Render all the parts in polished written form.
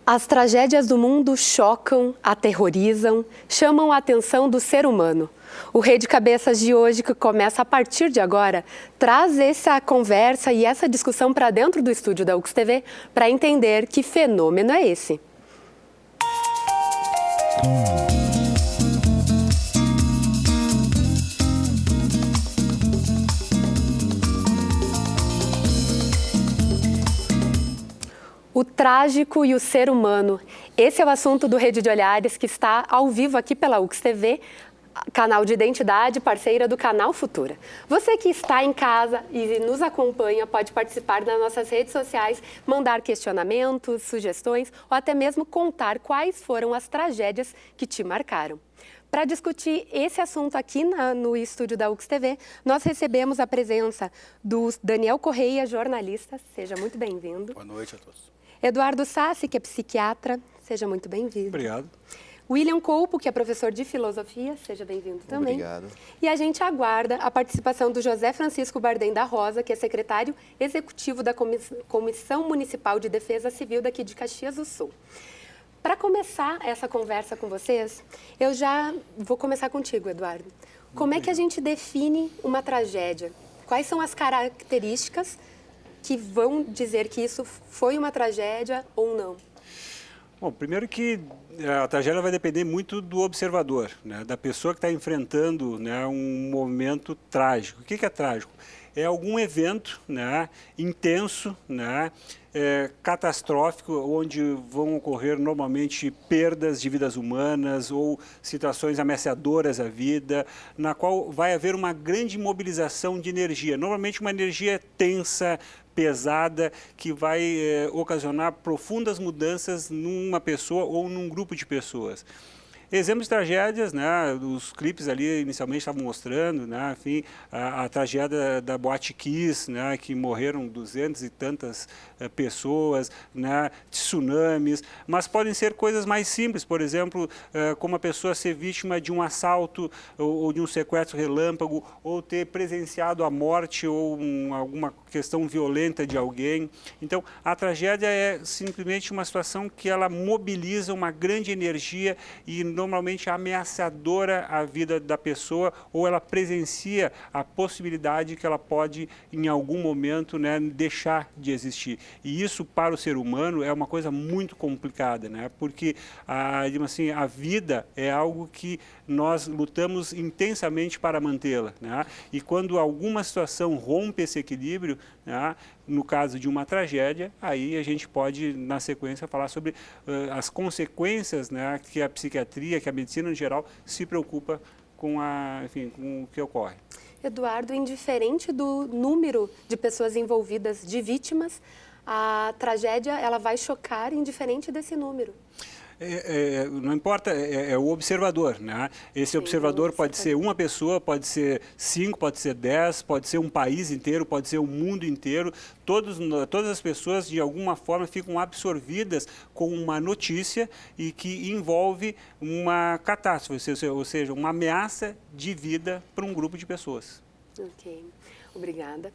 As tragédias do mundo chocam, aterrorizam, chamam a atenção do ser humano. O Rede de Cabeças de hoje, que começa a partir de agora, traz essa conversa e essa discussão para dentro do estúdio da UX-TV para entender que fenômeno é esse. O trágico e o ser humano. Esse é o assunto do Rede de Olhares, que está ao vivo aqui pela UX-TV, canal de identidade, parceira do canal Futura. Você que está em casa e nos acompanha pode participar das nossas redes sociais, mandar questionamentos, sugestões ou até mesmo contar quais foram as tragédias que te marcaram. Para discutir esse assunto aqui no estúdio da UX-TV, nós recebemos a presença do Daniel Correia, jornalista. Seja muito bem-vindo. Boa noite a todos. Eduardo Sassi, que é psiquiatra. Seja muito bem-vindo. Obrigado. William Coupo, que é professor de filosofia. Seja bem-vindo também. Obrigado. E a gente aguarda a participação do José Francisco Bardem da Rosa, que é secretário executivo da Comissão Municipal de Defesa Civil daqui de Caxias do Sul. Para começar essa conversa com vocês, eu já vou começar contigo, Eduardo. Como é que a gente define uma tragédia? Quais são as características que vão dizer que isso foi uma tragédia ou não? Bom, primeiro que a tragédia vai depender muito do observador, né, da pessoa que está enfrentando, né, um momento trágico. O que é trágico? É algum evento, né, intenso, né, catastrófico, onde vão ocorrer normalmente perdas de vidas humanas ou situações ameaçadoras à vida, na qual vai haver uma grande mobilização de energia, normalmente uma energia tensa, pesada, que vai ocasionar profundas mudanças numa pessoa ou num grupo de pessoas. Exemplos de tragédias, né, os clipes ali inicialmente estavam mostrando, né, enfim, a tragédia da Boate Kiss, né, que morreram 200 e tantas pessoas, né, tsunamis, mas podem ser coisas mais simples, por exemplo, como a pessoa ser vítima de um assalto ou de um sequestro relâmpago, ou ter presenciado a morte ou alguma questão violenta de alguém. Então, a tragédia é simplesmente uma situação que ela mobiliza uma grande energia e normalmente ameaçadora à vida da pessoa, ou ela presencia a possibilidade que ela pode, em algum momento, né, deixar de existir. E isso, para o ser humano, é uma coisa muito complicada, né, porque assim, a vida é algo que nós lutamos intensamente para mantê-la, né, e quando alguma situação rompe esse equilíbrio, né, no caso de uma tragédia, aí a gente pode, na sequência, falar sobre as consequências, né, que a psiquiatria, que a medicina em geral, se preocupa com, enfim, com o que ocorre. Eduardo, indiferente do número de pessoas envolvidas, de vítimas, a tragédia ela vai chocar indiferente desse número. Não importa, é o observador, né? Esse Sim, observador pode ser uma pessoa, pode ser 5, pode ser 10, pode ser um país inteiro, pode ser o mundo inteiro. Todas as pessoas, de alguma forma, ficam absorvidas com uma notícia e que envolve uma catástrofe, ou seja, uma ameaça de vida para um grupo de pessoas. Ok, obrigada.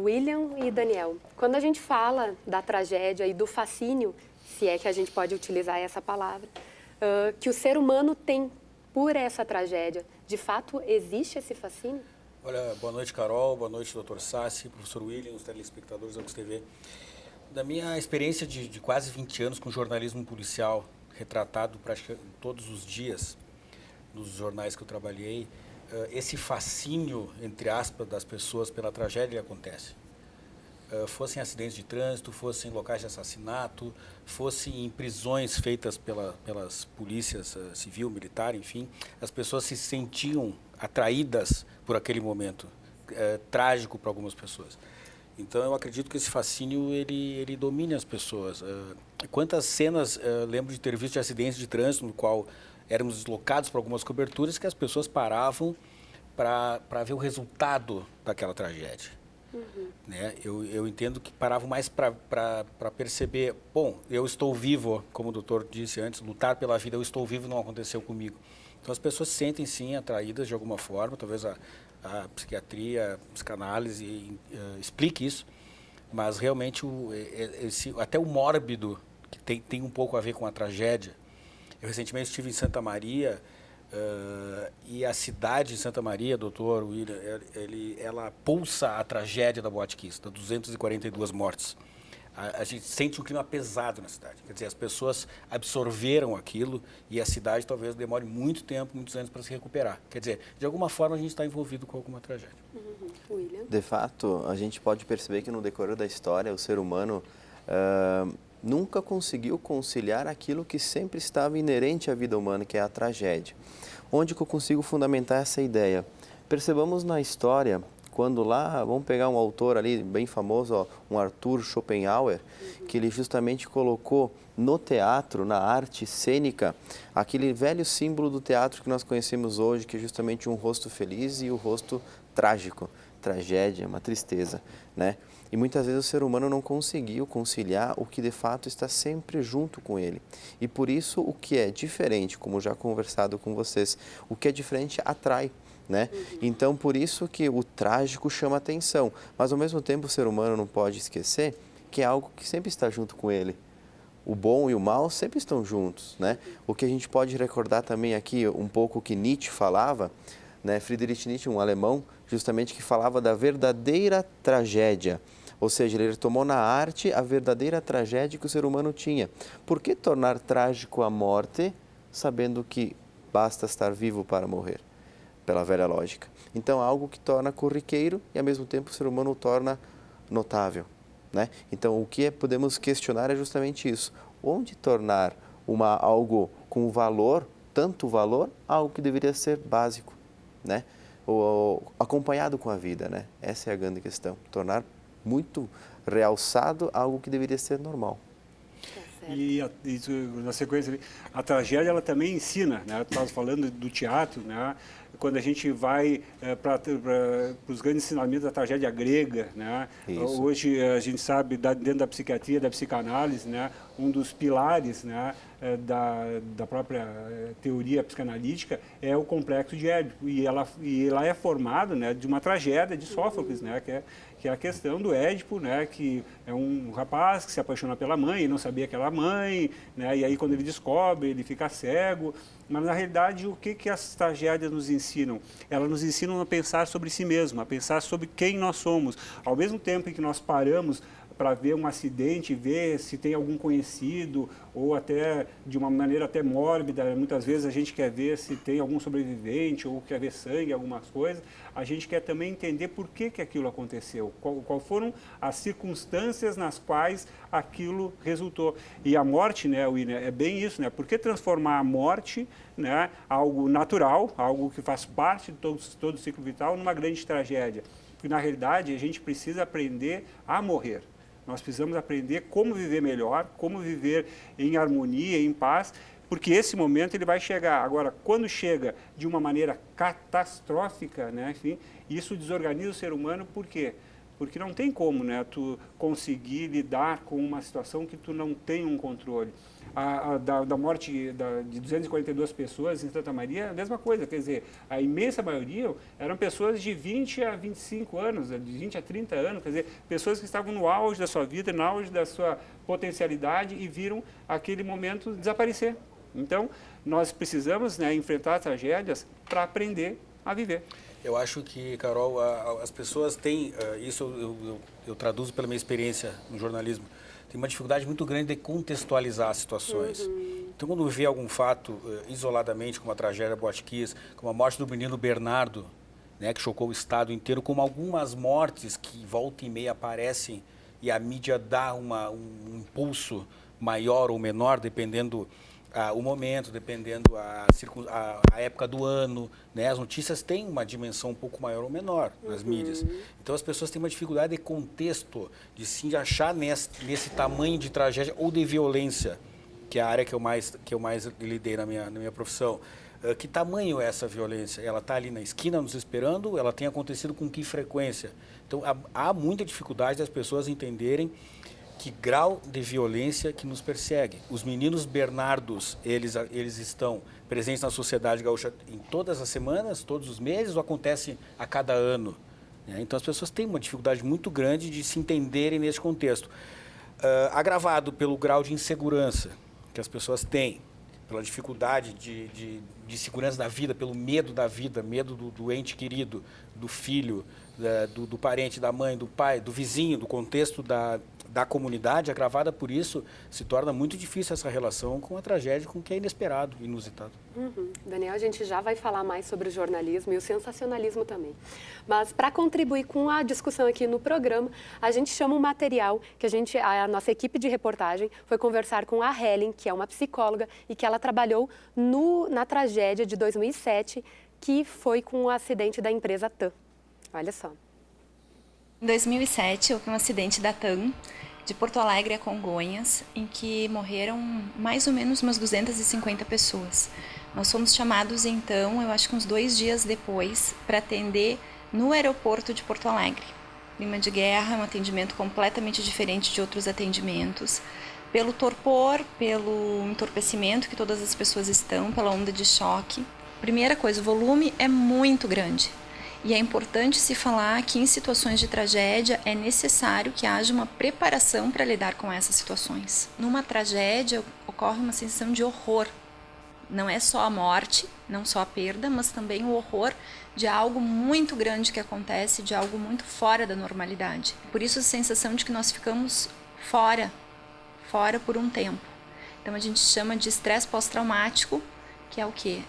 William e Daniel, quando a gente fala da tragédia e do fascínio, se é que a gente pode utilizar essa palavra, que o ser humano tem por essa tragédia, de fato existe esse fascínio? Olha, boa noite, Carol, boa noite, Dr. Sassi, professor William, os telespectadores da UX-TV. Da minha experiência de quase 20 anos com jornalismo policial, retratado praticamente todos os dias nos jornais que eu trabalhei, esse fascínio, entre aspas, das pessoas pela tragédia acontece. Fossem acidentes de trânsito, fossem locais de assassinato, fossem em prisões feitas pelas polícias civil, militar, enfim, as pessoas se sentiam atraídas por aquele momento, trágico para algumas pessoas. Então, eu acredito que esse fascínio, ele domina as pessoas. Quantas cenas lembro de ter visto de acidentes de trânsito, no qual éramos deslocados para algumas coberturas, que as pessoas paravam para ver o resultado daquela tragédia. Né? Eu entendo que paravam mais para perceber, bom, eu estou vivo, como o doutor disse antes, lutar pela vida, eu estou vivo, não aconteceu comigo. Então as pessoas se sentem sim atraídas de alguma forma, talvez a psiquiatria, a psicanálise explique isso, mas realmente até o mórbido, que tem um pouco a ver com a tragédia. Eu recentemente estive em Santa Maria, e a cidade de Santa Maria, doutor William, ela pulsa a tragédia da Boate Kiss, das 242 mortes. A gente sente um clima pesado na cidade. Quer dizer, as pessoas absorveram aquilo e a cidade talvez demore muito tempo, muitos anos para se recuperar. Quer dizer, de alguma forma a gente está envolvido com alguma tragédia. William? De fato, a gente pode perceber que no decorrer da história o ser humano nunca conseguiu conciliar aquilo que sempre estava inerente à vida humana, que é a tragédia. Onde que eu consigo fundamentar essa ideia? Percebamos na história, quando lá, vamos pegar um autor ali bem famoso, um Arthur Schopenhauer, que ele justamente colocou no teatro, na arte cênica, aquele velho símbolo do teatro que nós conhecemos hoje, que é justamente um rosto feliz e o rosto trágico, tragédia, uma tristeza, né? E muitas vezes o ser humano não conseguiu conciliar o que de fato está sempre junto com ele. E por isso o que é diferente, como já conversado com vocês, o que é diferente atrai, né? Então por isso que o trágico chama atenção, mas ao mesmo tempo o ser humano não pode esquecer que é algo que sempre está junto com ele. O bom e o mal sempre estão juntos, né? O que a gente pode recordar também aqui um pouco que Nietzsche falava, né? Friedrich Nietzsche, um alemão, justamente que falava da verdadeira tragédia. Ou seja, ele tomou na arte a verdadeira tragédia que o ser humano tinha. Por que tornar trágico a morte, sabendo que basta estar vivo para morrer? Pela velha lógica. Então, algo que torna corriqueiro e, ao mesmo tempo, o ser humano o torna notável, né? Então, o que podemos questionar é justamente isso. Onde tornar algo com valor, tanto valor, algo que deveria ser básico, né? Ou acompanhado com a vida, né? Essa é a grande questão. Tornar muito realçado algo que deveria ser normal. E na sequência, a tragédia ela também ensina, né? Tu estavas falando do teatro, né? Quando a gente vai para os grandes ensinamentos da tragédia grega, né? Hoje a gente sabe, dentro da psiquiatria, da psicanálise, né? Um dos pilares, né? Da própria teoria psicanalítica é o complexo de Édipo. E ela é formado, né? De uma tragédia de Sófocles, né? Que é a questão do Édipo, né? Que é um rapaz que se apaixona pela mãe, e não sabia que era a mãe, né? E aí quando ele descobre, ele fica cego. Mas na realidade, o que as tragédias nos ensinam? Elas nos ensinam a pensar sobre si mesmo, a pensar sobre quem nós somos. Ao mesmo tempo em que nós paramos para ver um acidente, ver se tem algum conhecido, ou até de uma maneira até mórbida, muitas vezes a gente quer ver se tem algum sobrevivente, ou quer ver sangue, algumas coisas, a gente quer também entender por que aquilo aconteceu, qual foram as circunstâncias nas quais aquilo resultou. E a morte, né, William, é bem isso, né? Por que transformar a morte, né, algo natural, algo que faz parte de todo o ciclo vital, numa grande tragédia? Porque, na realidade, a gente precisa aprender a morrer. Nós precisamos aprender como viver melhor, como viver em harmonia, em paz, porque esse momento ele vai chegar. Agora, quando chega de uma maneira catastrófica, né, enfim, isso desorganiza o ser humano, por quê? Porque não tem como, né, tu conseguir lidar com uma situação que tu não tem um controle. Da morte de 242 pessoas em Santa Maria, a mesma coisa, quer dizer, a imensa maioria eram pessoas de 20 a 25 anos, de 20 a 30 anos, quer dizer, pessoas que estavam no auge da sua vida, no auge da sua potencialidade e viram aquele momento desaparecer. Então, nós precisamos, né, enfrentar tragédias para aprender a viver. Eu acho que, Carol, as pessoas têm, isso eu traduzo pela minha experiência no jornalismo, tem uma dificuldade muito grande de contextualizar as situações. Então, quando vê algum fato isoladamente, como a tragédia Boate Kiss, como a morte do menino Bernardo, né, que chocou o estado inteiro, como algumas mortes que volta e meia aparecem e a mídia dá um impulso maior ou menor, dependendo o momento, dependendo a época do ano, né? As notícias têm uma dimensão um pouco maior ou menor nas mídias. Então, as pessoas têm uma dificuldade de contexto, de se achar nesse tamanho de tragédia ou de violência, que é a área que eu mais lidei na minha profissão. Que tamanho é essa violência? Ela está ali na esquina nos esperando? Ela tem acontecido com que frequência? Então, há muita dificuldade das pessoas entenderem que grau de violência que nos persegue. Os meninos Bernardos, eles estão presentes na sociedade gaúcha em todas as semanas, todos os meses, ou acontece a cada ano? Então, as pessoas têm uma dificuldade muito grande de se entenderem nesse contexto. Agravado pelo grau de insegurança que as pessoas têm, pela dificuldade de segurança da vida, pelo medo da vida, medo do ente querido, do filho, do parente, da mãe, do pai, do vizinho, do contexto da comunidade, agravada por isso, se torna muito difícil essa relação com a tragédia, com o que é inesperado, inusitado. Daniel, a gente já vai falar mais sobre o jornalismo e o sensacionalismo também. Mas para contribuir com a discussão aqui no programa, a gente chama um material que a nossa equipe de reportagem foi conversar com a Helen, que é uma psicóloga e que ela trabalhou na tragédia de 2007, que foi com o acidente da empresa TAM. Olha só. Em 2007, houve um acidente da TAM, de Porto Alegre a Congonhas, em que morreram mais ou menos umas 250 pessoas. Nós fomos chamados, então, eu acho que uns 2 dias depois, para atender no aeroporto de Porto Alegre. Clima de guerra, um atendimento completamente diferente de outros atendimentos. Pelo torpor, pelo entorpecimento que todas as pessoas estão, pela onda de choque. Primeira coisa, o volume é muito grande. E é importante se falar que em situações de tragédia é necessário que haja uma preparação para lidar com essas situações. Numa tragédia ocorre uma sensação de horror. Não é só a morte, não só a perda, mas também o horror de algo muito grande que acontece, de algo muito fora da normalidade. Por isso a sensação de que nós ficamos fora por um tempo. Então a gente chama de estresse pós-traumático, que é o quê?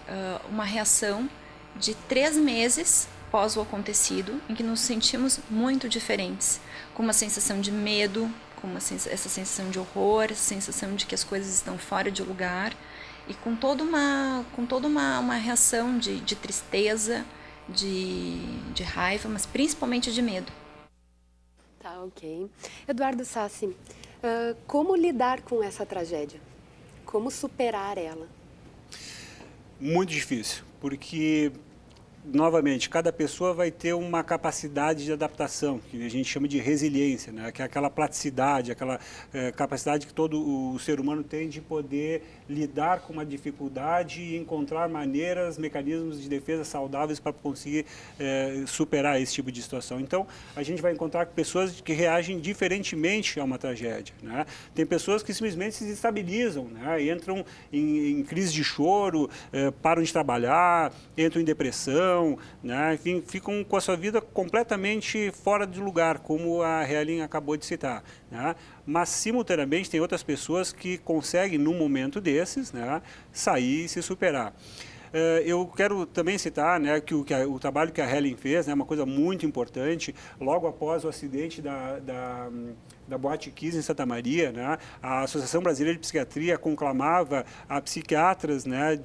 Uma reação de 3 meses após o acontecido, em que nos sentimos muito diferentes, com uma sensação de medo, com essa sensação de horror, essa sensação de que as coisas estão fora de lugar, e com toda uma reação de tristeza, de raiva, mas principalmente de medo. Tá, ok. Eduardo Sassi, como lidar com essa tragédia? Como superar ela? Muito difícil, porque novamente, cada pessoa vai ter uma capacidade de adaptação, que a gente chama de resiliência, né? Que é aquela plasticidade, aquela capacidade que todo o ser humano tem de poder lidar com uma dificuldade e encontrar maneiras, mecanismos de defesa saudáveis para conseguir superar esse tipo de situação. Então, a gente vai encontrar pessoas que reagem diferentemente a uma tragédia, né? Tem pessoas que simplesmente se desestabilizam, né? Entram em crise de choro, param de trabalhar, entram em depressão, né? Enfim, ficam com a sua vida completamente fora de lugar, como a Helen acabou de citar, né? Mas, simultaneamente, tem outras pessoas que conseguem, num momento desses, né, sair e se superar. Eu quero também citar, né, que o trabalho que a Helen fez é, né, uma coisa muito importante. Logo após o acidente da Boate Kiss em Santa Maria, né, a Associação Brasileira de Psiquiatria conclamava a psiquiatras, né,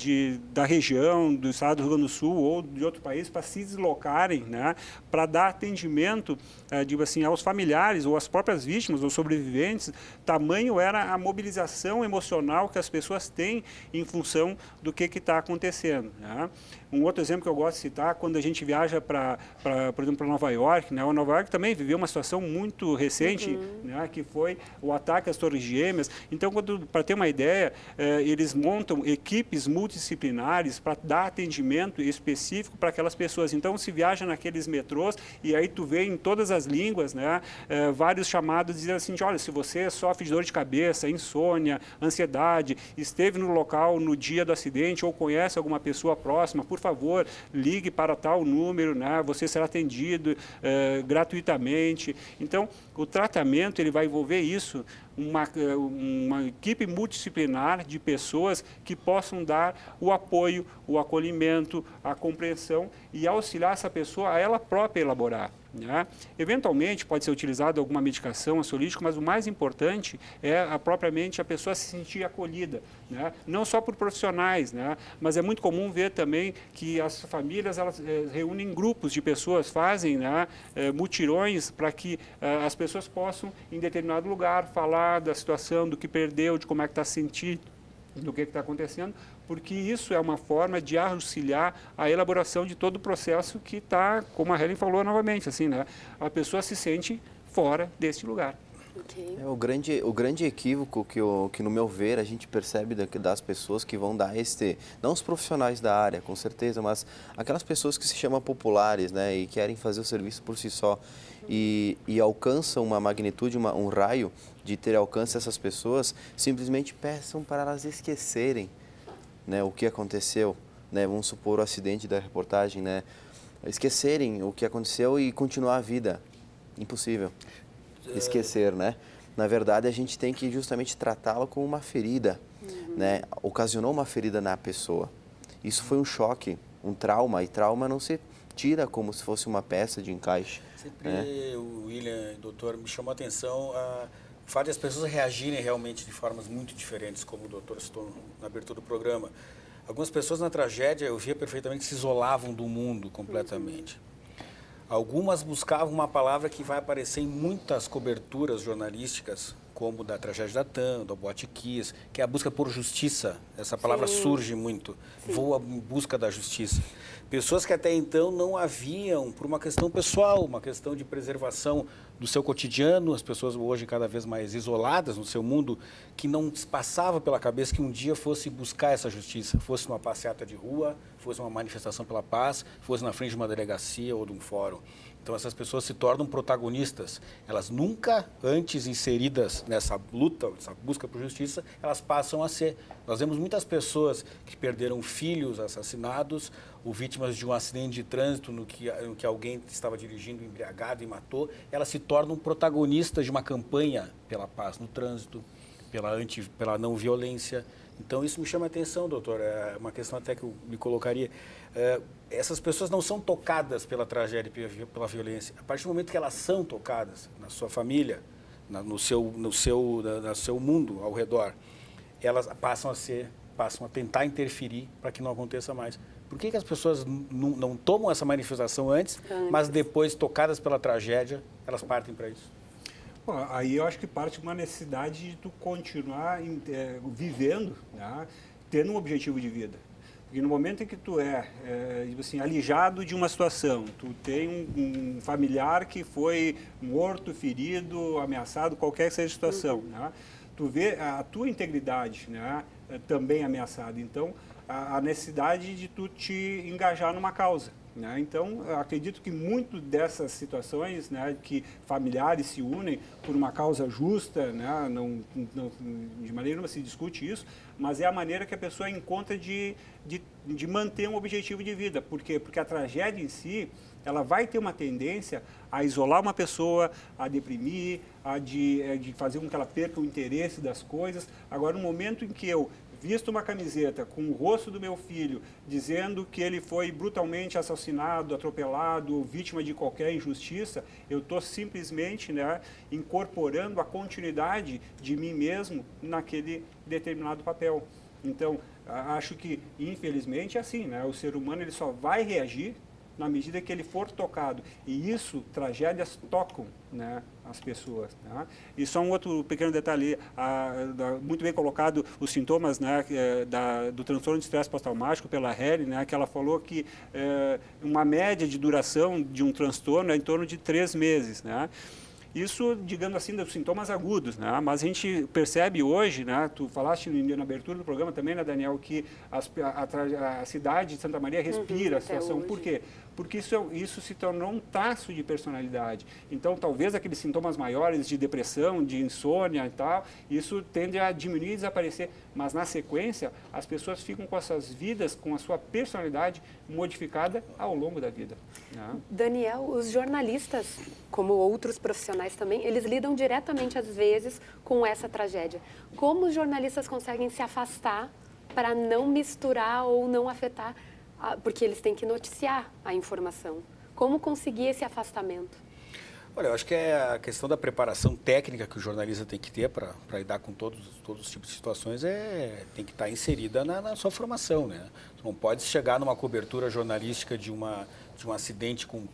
da região, do estado do Rio Grande do Sul ou de outro país para se deslocarem, né, para dar atendimento, digo assim, aos familiares ou às próprias vítimas ou sobreviventes. Tamanho era a mobilização emocional que as pessoas têm em função do que está acontecendo, né? Um outro exemplo que eu gosto de citar, quando a gente viaja por exemplo, para Nova York, né? O Nova York também viveu uma situação muito recente, né? Que foi o ataque às Torres Gêmeas. Então, para ter uma ideia, eles montam equipes multidisciplinares para dar atendimento específico para aquelas pessoas. Então, se viaja naqueles metrôs e aí tu vê em todas as línguas, né? Vários chamados dizendo assim, olha, se você sofre de dor de cabeça, insônia, ansiedade, esteve no local no dia do acidente ou conhece alguma pessoa próxima, por favor, ligue para tal número, né? Você será atendido gratuitamente. Então, o tratamento ele vai envolver isso, uma equipe multidisciplinar de pessoas que possam dar o apoio, o acolhimento, a compreensão e auxiliar essa pessoa a ela própria elaborar, né? Eventualmente pode ser utilizada alguma medicação ansiolítica, mas o mais importante é propriamente a pessoa se sentir acolhida, né? Não só por profissionais, né? Mas é muito comum ver também que as famílias elas reúnem grupos de pessoas, fazem, né, mutirões para que as pessoas possam, em determinado lugar, falar da situação, do que perdeu, de como é que está se sentindo, do que está acontecendo, porque isso é uma forma de auxiliar a elaboração de todo o processo que está, como a Helen falou novamente, assim, né? A pessoa se sente fora deste lugar. Ok. O grande equívoco que, no meu ver, a gente percebe das pessoas que vão dar não os profissionais da área, com certeza, mas aquelas pessoas que se chamam populares, né, e querem fazer o serviço por si só e alcançam uma magnitude, um raio de ter alcance essas pessoas, simplesmente peçam para elas esquecerem, né, o que aconteceu, né, vamos supor o acidente da reportagem, né, esquecerem o que aconteceu e continuar a vida. Impossível. Esquecer, né? Na verdade, a gente tem que justamente tratá-lo como uma ferida, né? Ocasionou uma ferida na pessoa. Isso foi um choque, um trauma, e trauma não se tira como se fosse uma peça de encaixe. Sempre, né? o William, doutor, me chamou a atenção o fato de as pessoas reagirem realmente de formas muito diferentes, como o doutor citou na abertura do programa. Algumas pessoas na tragédia, eu via perfeitamente, se isolavam do mundo completamente. Algumas buscavam uma palavra que vai aparecer em muitas coberturas jornalísticas, como da tragédia da TAM, do Boate Kiss, que é a busca por justiça. Essa palavra surge muito. Vou em busca da justiça. Pessoas que até então não haviam, por uma questão pessoal, uma questão de preservação do seu cotidiano, as pessoas hoje cada vez mais isoladas no seu mundo, que não passava pela cabeça que um dia fosse buscar essa justiça, fosse numa passeata de rua, fosse uma manifestação pela paz, fosse na frente de uma delegacia ou de um fórum. Então essas pessoas se tornam protagonistas. Elas nunca antes inseridas nessa luta, nessa busca por justiça, elas passam a ser. Nós vemos muitas pessoas que perderam filhos assassinados, ou vítimas de um acidente de trânsito no que alguém estava dirigindo embriagado e matou. Elas se tornam protagonistas de uma campanha pela paz no trânsito, pela não violência. Então, isso me chama a atenção, doutor. É uma questão até que eu me colocaria. Essas pessoas não são tocadas pela tragédia e pela violência. A partir do momento que elas são tocadas na sua família, no seu mundo ao redor, elas passam a tentar interferir para que não aconteça mais. Por que as pessoas não tomam essa manifestação antes, mas depois, tocadas pela tragédia, elas partem para isso? Bom, aí eu acho que parte de uma necessidade de tu continuar vivendo, né, tendo um objetivo de vida. Porque no momento em que tu assim, alijado de uma situação, tu tem um familiar que foi morto, ferido, ameaçado, qualquer que seja a situação, né, tu vê a tua integridade, né, também ameaçada. Então, a necessidade de tu te engajar numa causa. Né? Então, eu acredito que muito dessas situações, né, que familiares se unem por uma causa justa, né, de maneira nenhuma se discute isso, mas é a maneira que a pessoa encontra de manter um objetivo de vida. Por quê? Porque a tragédia em si, ela vai ter uma tendência a isolar uma pessoa, a deprimir, de fazer com que ela perca o interesse das coisas. Agora, no momento em que eu visto uma camiseta com o rosto do meu filho, dizendo que ele foi brutalmente assassinado, atropelado, ou vítima de qualquer injustiça, eu estou simplesmente, né, incorporando a continuidade de mim mesmo naquele determinado papel. Então, acho que, infelizmente, é assim, né? O ser humano ele só vai reagir na medida que ele for tocado. E isso, tragédias tocam, né, as pessoas. Né? E só um outro pequeno detalhe, muito bem colocado, os sintomas, né, do transtorno de estresse pós-traumático pela Helen, né, que ela falou que uma média de duração de um transtorno é em torno de 3 meses. Né? Isso, digamos assim, dos sintomas agudos, né? Mas a gente percebe hoje, né? Tu falaste na abertura do programa também, né, Daniel, que a cidade de Santa Maria respira a situação. Por quê? Porque isso se tornou um traço de personalidade. Então, talvez aqueles sintomas maiores de depressão, de insônia e tal, isso tende a diminuir e desaparecer. Mas, na sequência, as pessoas ficam com essas vidas, com a sua personalidade modificada ao longo da vida. Né? Daniel, os jornalistas, como outros profissionais também, eles lidam diretamente, às vezes, com essa tragédia. Como os jornalistas conseguem se afastar para não misturar ou não afetar, porque eles têm que noticiar a informação? Como conseguir esse afastamento? Olha, eu acho que é a questão da preparação técnica que o jornalista tem que ter para lidar com todos os tipos de situações, tem que estar inserida na sua formação, né? Você não pode chegar numa cobertura jornalística de um acidente com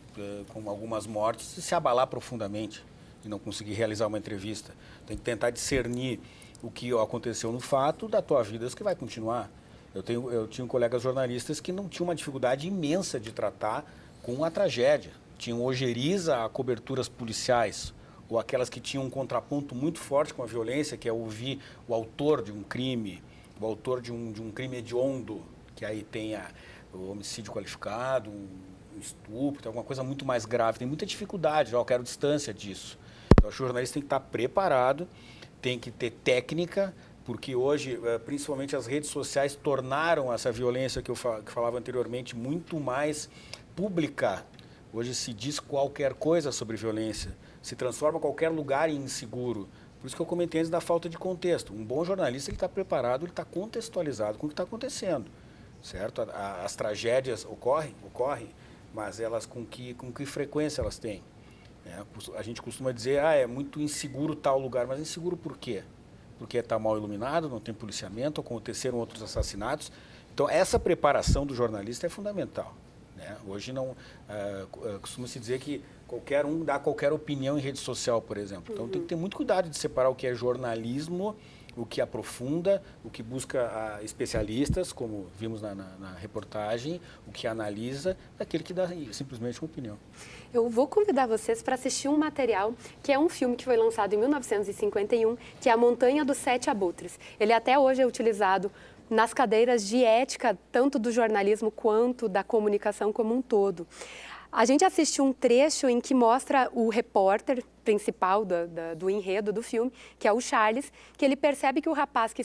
algumas mortes e se abalar profundamente e não conseguir realizar uma entrevista. Tem que tentar discernir o que aconteceu no fato da tua vida, é isso que vai continuar. Eu tinha colegas jornalistas que não tinham uma dificuldade imensa de tratar com a tragédia. Tinham ojeriza a coberturas policiais, ou aquelas que tinham um contraponto muito forte com a violência, que é ouvir o autor de um crime, o autor de um crime hediondo, que aí tem o homicídio qualificado, um estupro, tem alguma coisa muito mais grave. Tem muita dificuldade, eu quero distância disso. Então, o jornalista tem que estar preparado, tem que ter técnica, porque hoje, principalmente as redes sociais, tornaram essa violência que eu falava anteriormente muito mais pública. Hoje se diz qualquer coisa sobre violência, se transforma qualquer lugar em inseguro. Por isso que eu comentei antes da falta de contexto. Um bom jornalista, ele está preparado, ele está contextualizado com o que está acontecendo, certo? As tragédias ocorrem, mas elas com que frequência elas têm? A gente costuma dizer, é muito inseguro tal lugar, mas inseguro por quê? Porque está mal iluminado, não tem policiamento, aconteceram outros assassinatos. Então, essa preparação do jornalista é fundamental. Hoje não costuma-se dizer que qualquer um dá qualquer opinião em rede social, por exemplo. Então tem que ter muito cuidado de separar o que é jornalismo, o que aprofunda, o que busca especialistas, como vimos na reportagem, o que analisa, daquele que dá simplesmente uma opinião. Eu vou convidar vocês para assistir um material, que é um filme que foi lançado em 1951, que é A Montanha dos Sete Abutres. Ele até hoje é utilizado nas cadeiras de ética, tanto do jornalismo quanto da comunicação como um todo. A gente assistiu um trecho em que mostra o repórter principal do enredo do filme, que é o Charles, que ele percebe que o rapaz que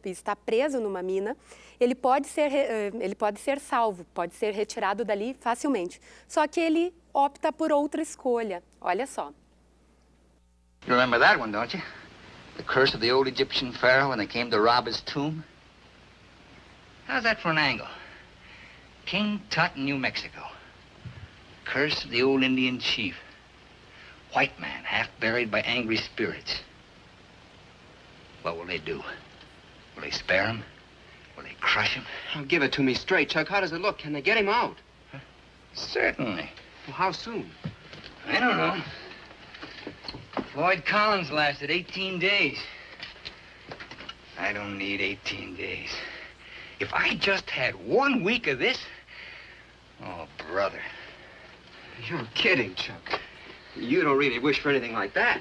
está preso numa mina, ele pode ser salvo, pode ser retirado dali facilmente. Só que ele opta por outra escolha. Olha só. You remember that one, don't you? The curse of the old Egyptian pharaoh when they came to rob his tomb? How's that for an angle? King Tut in New Mexico. Curse of the old Indian chief. White man, half buried by angry spirits. What will they do? Will they spare him? Will they crush him? Oh, give it to me straight, Chuck. How does it look? Can they get him out? Huh? Certainly. Well, how soon? I don't know. Floyd Collins lasted 18 days. I don't need 18 days. If I just had 1 week of this... Oh, brother. You're kidding, Chuck. You don't really wish for anything like that.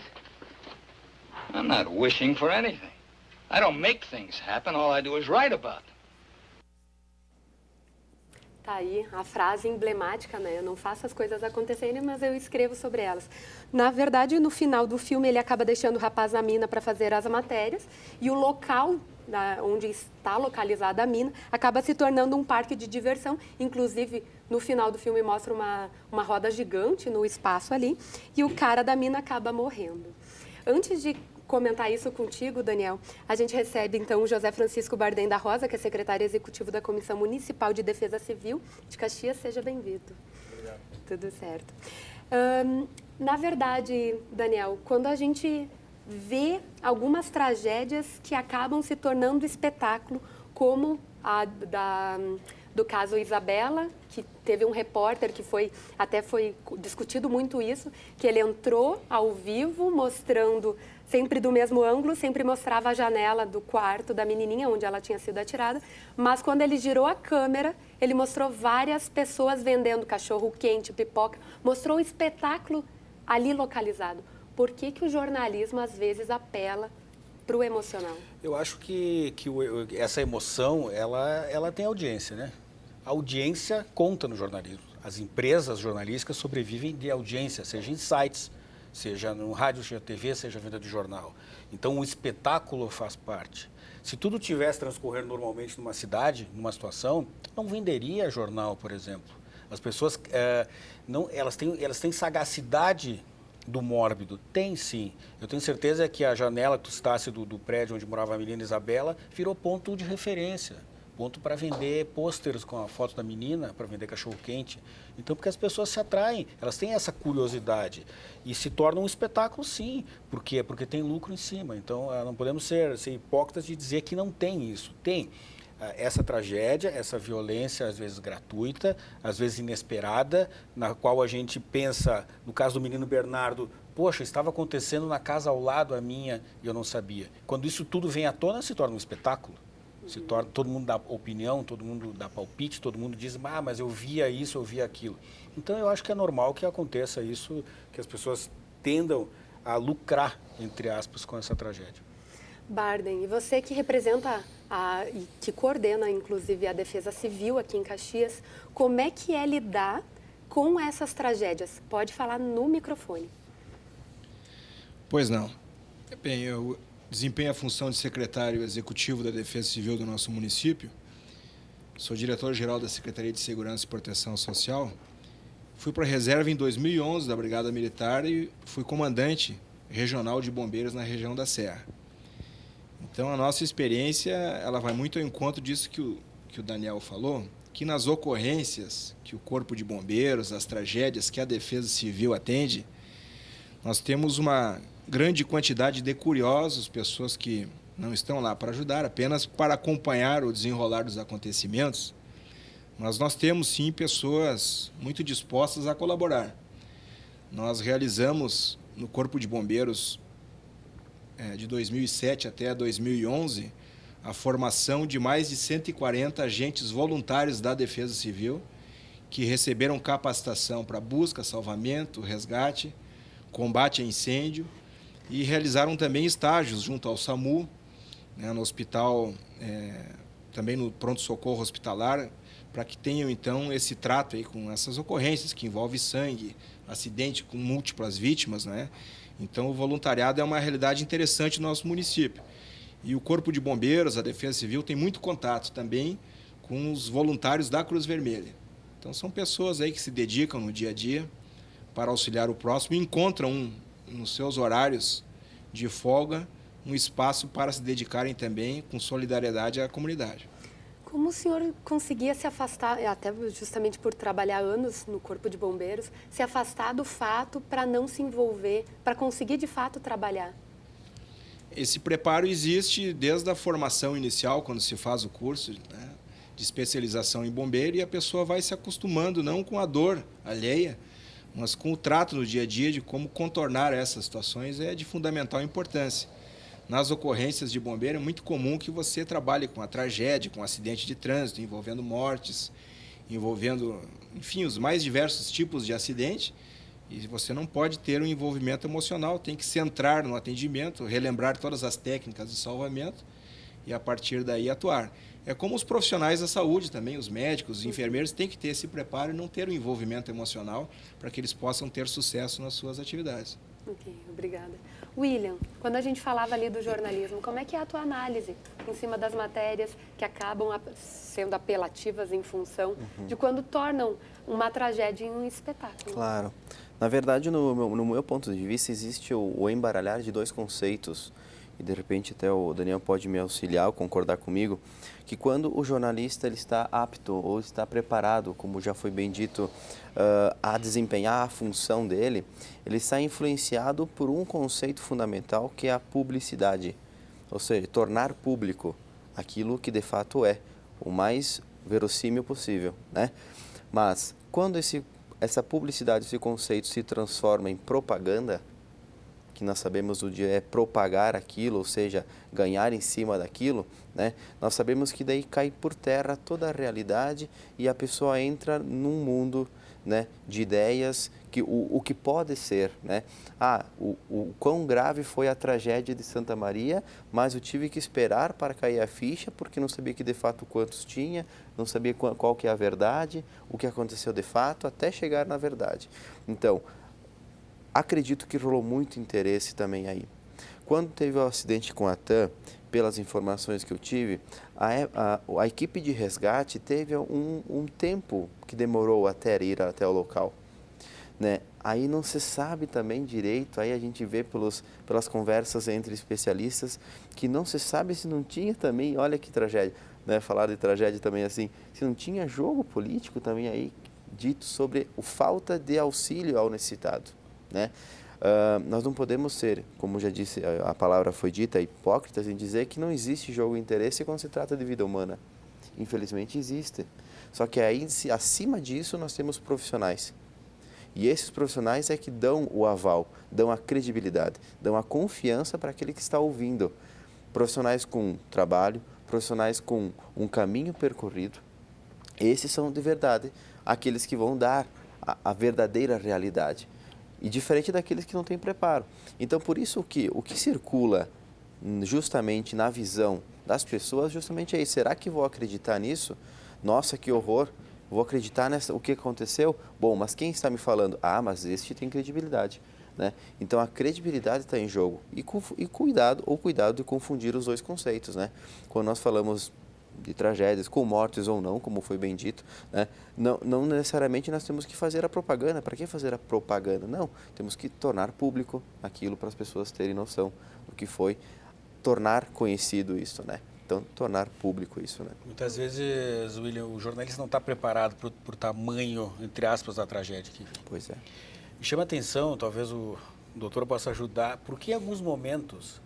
I'm not wishing for anything. I don't make things happen. All I do is write about them. Tá aí a frase emblemática, né? Eu não faço as coisas acontecerem, mas eu escrevo sobre elas. Na verdade, no final do filme, ele acaba deixando o rapaz na mina para fazer as matérias e o local onde está localizada a mina acaba se tornando um parque de diversão. Inclusive, no final do filme mostra uma roda gigante no espaço ali e o cara da mina acaba morrendo. Antes de comentar isso contigo, Daniel, a gente recebe então o José Francisco Bardem da Rosa, que é secretário executivo da Comissão Municipal de Defesa Civil de Caxias. Seja bem-vindo. Obrigado. Tudo certo. Na verdade, Daniel, quando a gente vê algumas tragédias que acabam se tornando espetáculo, como a do caso Isabela, que teve um repórter que foi discutido muito isso, que ele entrou ao vivo mostrando sempre do mesmo ângulo, sempre mostrava a janela do quarto da menininha onde ela tinha sido atirada, mas quando ele girou a câmera, ele mostrou várias pessoas vendendo cachorro quente, pipoca, mostrou o espetáculo ali localizado. Por que o jornalismo às vezes apela para o emocional? Eu acho que essa emoção, ela tem audiência, né? A audiência conta no jornalismo. As empresas jornalísticas sobrevivem de audiência, seja em sites, seja no rádio, seja TV, seja venda de jornal. Então, o espetáculo faz parte. Se tudo tivesse transcorrendo normalmente numa cidade, numa situação, não venderia jornal, por exemplo. As pessoas, elas têm sagacidade do mórbido. Tem, sim. Eu tenho certeza que a janela que tu citasse do prédio onde morava a menina Isabela virou ponto de referência. Ponto para vender pôsteres com a foto da menina, para vender cachorro-quente. Então, porque as pessoas se atraem, elas têm essa curiosidade. E se torna um espetáculo, sim. Por quê? Porque tem lucro em cima. Então, não podemos ser hipócritas de dizer que não tem isso. Tem essa tragédia, essa violência, às vezes gratuita, às vezes inesperada, na qual a gente pensa, no caso do menino Bernardo, poxa, estava acontecendo na casa ao lado a minha e eu não sabia. Quando isso tudo vem à tona, se torna um espetáculo. Se torna, todo mundo dá opinião, todo mundo dá palpite, todo mundo diz, mas eu via isso, eu via aquilo. Então eu acho que é normal que aconteça isso, que as pessoas tendam a lucrar, entre aspas, com essa tragédia. Barden, e você que representa e que coordena, inclusive, a Defesa Civil aqui em Caxias, como é que é lidar com essas tragédias? Pode falar no microfone. Pois não. Bem, eu desempenho a função de secretário executivo da Defesa Civil do nosso município. Sou diretor-geral da Secretaria de Segurança e Proteção Social. Fui para a reserva em 2011 da Brigada Militar e fui comandante regional de bombeiros na região da Serra. Então, a nossa experiência ela vai muito ao encontro disso que o Daniel falou, que nas ocorrências que o Corpo de Bombeiros, as tragédias que a Defesa Civil atende, nós temos uma grande quantidade de curiosos, pessoas que não estão lá para ajudar, apenas para acompanhar o desenrolar dos acontecimentos, mas nós temos sim pessoas muito dispostas a colaborar. Nós realizamos no Corpo de Bombeiros de 2007 até 2011 a formação de mais de 140 agentes voluntários da Defesa Civil que receberam capacitação para busca, salvamento, resgate, combate a incêndio e realizaram também estágios junto ao SAMU, no hospital, também no pronto-socorro hospitalar, para que tenham, então, esse trato aí com essas ocorrências que envolvem sangue, acidente com múltiplas vítimas, né? Então, o voluntariado é uma realidade interessante no nosso município. E o Corpo de Bombeiros, a Defesa Civil, tem muito contato também com os voluntários da Cruz Vermelha. Então, são pessoas aí que se dedicam no dia a dia para auxiliar o próximo e encontram, nos seus horários de folga, um espaço para se dedicarem também com solidariedade à comunidade. Como o senhor conseguia se afastar, até justamente por trabalhar anos no Corpo de Bombeiros, se afastar do fato para não se envolver, para conseguir de fato trabalhar? Esse preparo existe desde a formação inicial, quando se faz o curso, né, de especialização em bombeiro, e a pessoa vai se acostumando não com a dor alheia, mas com o trato no dia a dia de como contornar essas situações é de fundamental importância. Nas ocorrências de bombeiro é muito comum que você trabalhe com a tragédia, com acidente de trânsito, envolvendo mortes, envolvendo, enfim, os mais diversos tipos de acidente, e você não pode ter um envolvimento emocional, tem que centrar no atendimento, relembrar todas as técnicas de salvamento e, a partir daí, atuar. É como os profissionais da saúde também, os médicos, os enfermeiros, têm que ter esse preparo e não ter um envolvimento emocional para que eles possam ter sucesso nas suas atividades. Ok, obrigada. William, quando a gente falava ali do jornalismo, como é que é a tua análise em cima das matérias que acabam sendo apelativas em função de quando tornam uma tragédia em um espetáculo? Claro. Na verdade, no meu ponto de vista, existe o embaralhar de dois conceitos, e de repente até o Daniel pode me auxiliar ou concordar comigo, que quando o jornalista ele está apto ou está preparado, como já foi bem dito, a desempenhar a função dele, ele está influenciado por um conceito fundamental que é a publicidade, ou seja, tornar público aquilo que de fato é, o mais verossímil possível, né? Mas quando essa publicidade, esse conceito se transforma em propaganda, que nós sabemos o dia é propagar aquilo, ou seja, ganhar em cima daquilo, né? Nós sabemos que daí cai por terra toda a realidade e a pessoa entra num mundo, né, de ideias, que o que pode ser, né? O quão grave foi a tragédia de Santa Maria, mas eu tive que esperar para cair a ficha, porque não sabia que de fato quantos tinha, não sabia qual que é a verdade, o que aconteceu de fato, até chegar na verdade. Então, acredito que rolou muito interesse também aí. Quando teve o acidente com a TAM, pelas informações que eu tive, a equipe de resgate teve um tempo que demorou até ir até o local, né? Aí não se sabe também direito, aí a gente vê pelas conversas entre especialistas, que não se sabe se não tinha também, olha que tragédia, né? Falar de tragédia também assim, se não tinha jogo político também aí, dito sobre a falta de auxílio ao necessitado, né? Nós não podemos ser, como já disse, a palavra foi dita, hipócritas em dizer que não existe jogo de interesse quando se trata de vida humana. Infelizmente existe. Só que aí, acima disso, nós temos profissionais. E esses profissionais é que dão o aval, dão a credibilidade, dão a confiança para aquele que está ouvindo. Profissionais com trabalho, profissionais com um caminho percorrido, esses são de verdade aqueles que vão dar a verdadeira realidade. E diferente daqueles que não têm preparo. Então, por isso que o que circula justamente na visão das pessoas, justamente é isso. Será que vou acreditar nisso? Nossa, que horror! Vou acreditar o que aconteceu? Bom, mas quem está me falando? Ah, mas este tem credibilidade. Né? Então, a credibilidade está em jogo. E cuidado de confundir os dois conceitos. Né? Quando nós falamos de tragédias, com mortes ou não, como foi bem dito, né? Não necessariamente nós temos que fazer a propaganda. Para que fazer a propaganda? Não, temos que tornar público aquilo para as pessoas terem noção do que foi, tornar conhecido isso, né? Então, tornar público isso, né? Muitas vezes, William, o jornalista não está preparado para o tamanho, entre aspas, da tragédia. Pois é. Me chama a atenção, talvez o doutor possa ajudar, porque em alguns momentos,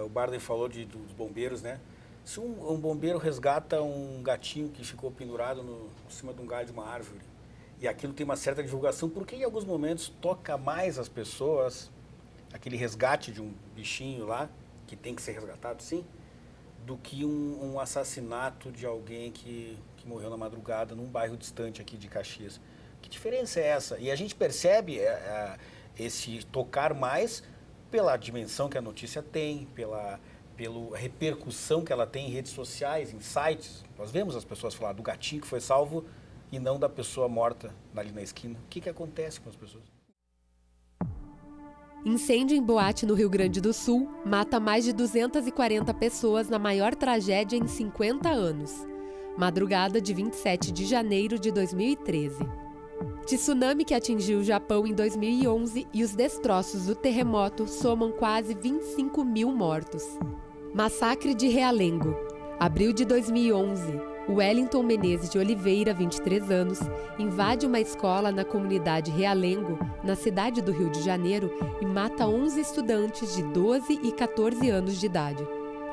o Barden falou dos bombeiros, né? Se um bombeiro resgata um gatinho que ficou pendurado em cima de um galho de uma árvore, e aquilo tem uma certa divulgação, por que em alguns momentos toca mais as pessoas, aquele resgate de um bichinho lá, que tem que ser resgatado, sim, do que um assassinato de alguém que morreu na madrugada num bairro distante aqui de Caxias? Que diferença é essa? E a gente percebe esse tocar mais pela dimensão que a notícia tem, pela repercussão que ela tem em redes sociais, em sites. Nós vemos as pessoas falar do gatinho que foi salvo e não da pessoa morta ali na esquina. O que acontece com as pessoas? Incêndio em boate no Rio Grande do Sul mata mais de 240 pessoas na maior tragédia em 50 anos. Madrugada de 27 de janeiro de 2013. Tsunami que atingiu o Japão em 2011 e os destroços do terremoto somam quase 25 mil mortos. Massacre de Realengo. Abril de 2011. Wellington Menezes de Oliveira, 23 anos, invade uma escola na comunidade Realengo, na cidade do Rio de Janeiro, e mata 11 estudantes de 12 e 14 anos de idade.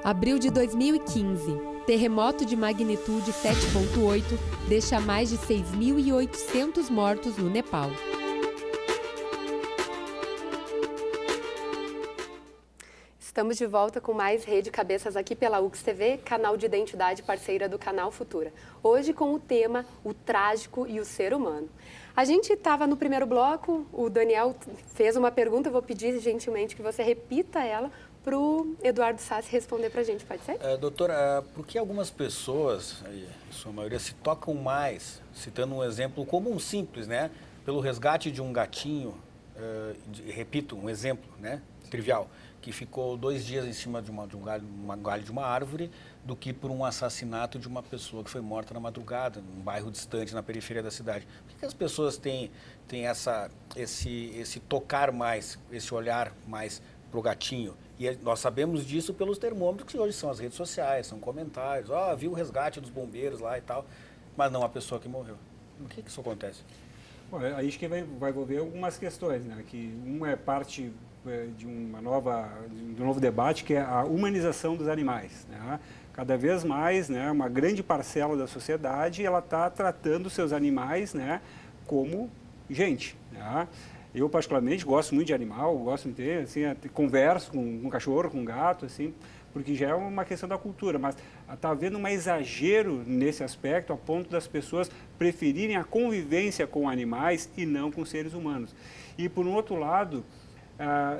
Abril de 2015. Terremoto de magnitude 7,8 deixa mais de 6.800 mortos no Nepal. Estamos de volta com mais Rede Cabeças aqui pela UX TV, canal de identidade parceira do canal Futura. Hoje com o tema O Trágico e o Ser Humano. A gente estava no primeiro bloco, o Daniel fez uma pergunta, eu vou pedir gentilmente que você repita ela para o Eduardo Sassi responder para a gente, pode ser? Doutora, por que algumas pessoas, em sua maioria, se tocam mais, citando um exemplo comum, simples, né? Pelo resgate de um gatinho, repito, um exemplo, né? Trivial, que ficou 2 dias em cima de um galho de uma árvore, do que por um assassinato de uma pessoa que foi morta na madrugada, num bairro distante, na periferia da cidade. Por que as pessoas têm esse tocar mais, esse olhar mais para o gatinho? E nós sabemos disso pelos termômetros que hoje são as redes sociais, são comentários, vi o resgate dos bombeiros lá e tal, mas não a pessoa que morreu. Por que isso acontece? Bom, aí acho que vai envolver algumas questões, né? Que uma é parte de um novo debate, que é a humanização dos animais, né? Cada vez mais, né, uma grande parcela da sociedade ela está tratando os seus animais, né, como gente, né? Eu, particularmente, gosto muito de animal, gosto de ter, assim, converso com um cachorro, com um gato, assim, porque já é uma questão da cultura, mas está havendo um exagero nesse aspecto, a ponto das pessoas preferirem a convivência com animais e não com seres humanos. E, por um outro lado,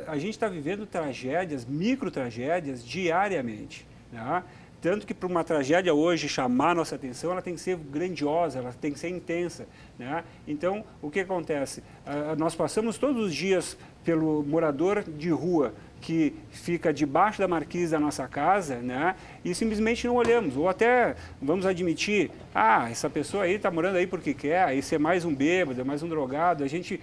a gente está vivendo tragédias, microtragédias, diariamente, né? Tanto que para uma tragédia hoje chamar a nossa atenção, ela tem que ser grandiosa, ela tem que ser intensa, né? Então, o que acontece? Nós passamos todos os dias pelo morador de rua que fica debaixo da marquise da nossa casa, né? E simplesmente não olhamos, ou até vamos admitir, essa pessoa aí está morando aí porque quer, esse é mais um bêbado, é mais um drogado. A gente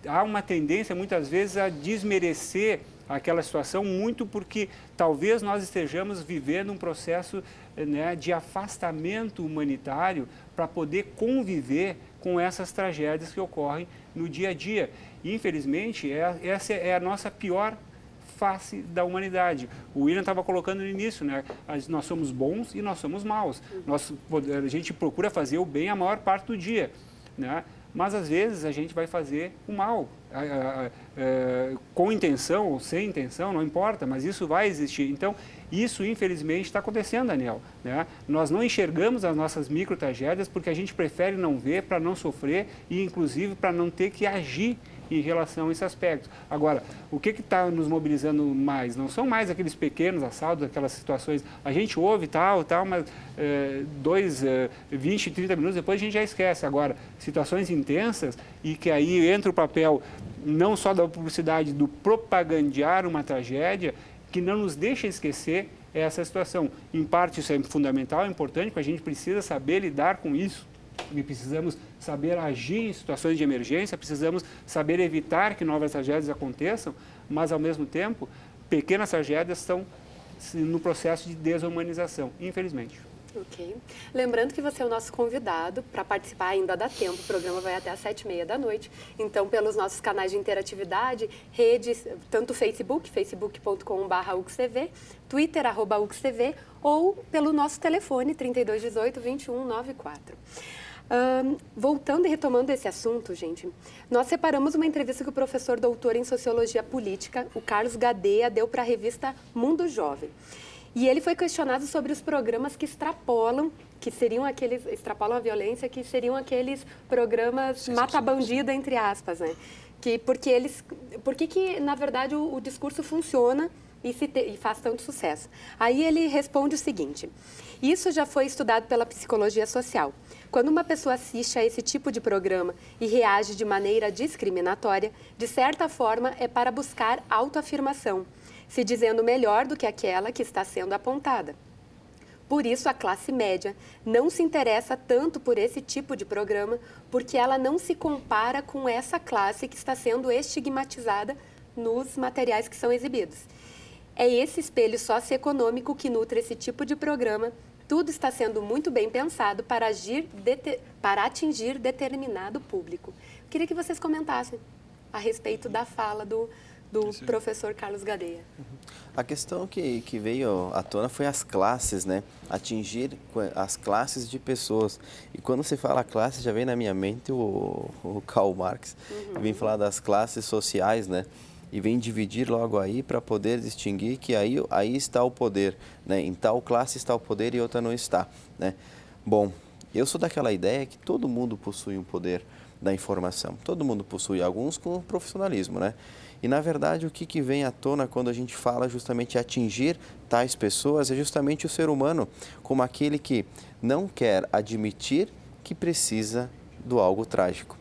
há uma tendência muitas vezes a desmerecer aquela situação, muito porque talvez nós estejamos vivendo um processo, né, de afastamento humanitário para poder conviver com essas tragédias que ocorrem no dia a dia. E, infelizmente, essa é a nossa pior face da humanidade. O William estava colocando no início, né? Nós somos bons e nós somos maus. A gente procura fazer o bem a maior parte do dia, né? mas às vezes a gente vai fazer o mal, com intenção ou sem intenção, não importa, mas isso vai existir. Então, isso infelizmente está acontecendo, Daniel, né? Nós não enxergamos as nossas micro-tragédias porque a gente prefere não ver para não sofrer e inclusive para não ter que agir em relação a esse aspecto. Agora, o que está nos mobilizando mais? Não são mais aqueles pequenos assaltos, aquelas situações, a gente ouve tal, mas 20, 30 minutos depois a gente já esquece. Agora, situações intensas e que aí entra o papel não só da publicidade, do propagandear uma tragédia, que não nos deixa esquecer essa situação. Em parte isso é fundamental, é importante, porque a gente precisa saber lidar com isso. E precisamos saber agir em situações de emergência, precisamos saber evitar que novas tragédias aconteçam, mas, ao mesmo tempo, pequenas tragédias estão no processo de desumanização, infelizmente. Ok. Lembrando que você é o nosso convidado. Para participar ainda dá tempo, o programa vai até às 7h30 da noite. Então, pelos nossos canais de interatividade, redes, tanto Facebook, facebook.com/UXTV, Twitter, @UXTV, ou pelo nosso telefone, 3218-2194. Voltando e retomando esse assunto, gente, nós separamos uma entrevista que o professor doutor em Sociologia Política, o Carlos Gadeia, deu para a revista Mundo Jovem. E ele foi questionado sobre os programas que extrapolam a violência, que seriam aqueles programas mata-bandido, entre aspas, né? Por que, na verdade, o discurso funciona e faz tanto sucesso? Aí ele responde o seguinte: isso já foi estudado pela psicologia social. Quando uma pessoa assiste a esse tipo de programa e reage de maneira discriminatória, de certa forma é para buscar autoafirmação, se dizendo melhor do que aquela que está sendo apontada. Por isso, a classe média não se interessa tanto por esse tipo de programa, porque ela não se compara com essa classe que está sendo estigmatizada nos materiais que são exibidos. É esse espelho socioeconômico que nutre esse tipo de programa. Tudo está sendo muito bem pensado para atingir determinado público. Queria que vocês comentassem a respeito da fala do professor Carlos Gadeia. A questão que veio à tona foi as classes, né? Atingir as classes de pessoas. E quando se fala classe, já vem na minha mente o Karl Marx. Vem falar das classes sociais, né? E vem dividir logo aí para poder distinguir que aí está o poder, né? Em tal classe está o poder e outra não está, né? Bom, eu sou daquela ideia que todo mundo possui um poder da informação. Todo mundo possui, alguns com profissionalismo, né? E, na verdade, o que vem à tona quando a gente fala justamente atingir tais pessoas é justamente o ser humano como aquele que não quer admitir que precisa do algo trágico.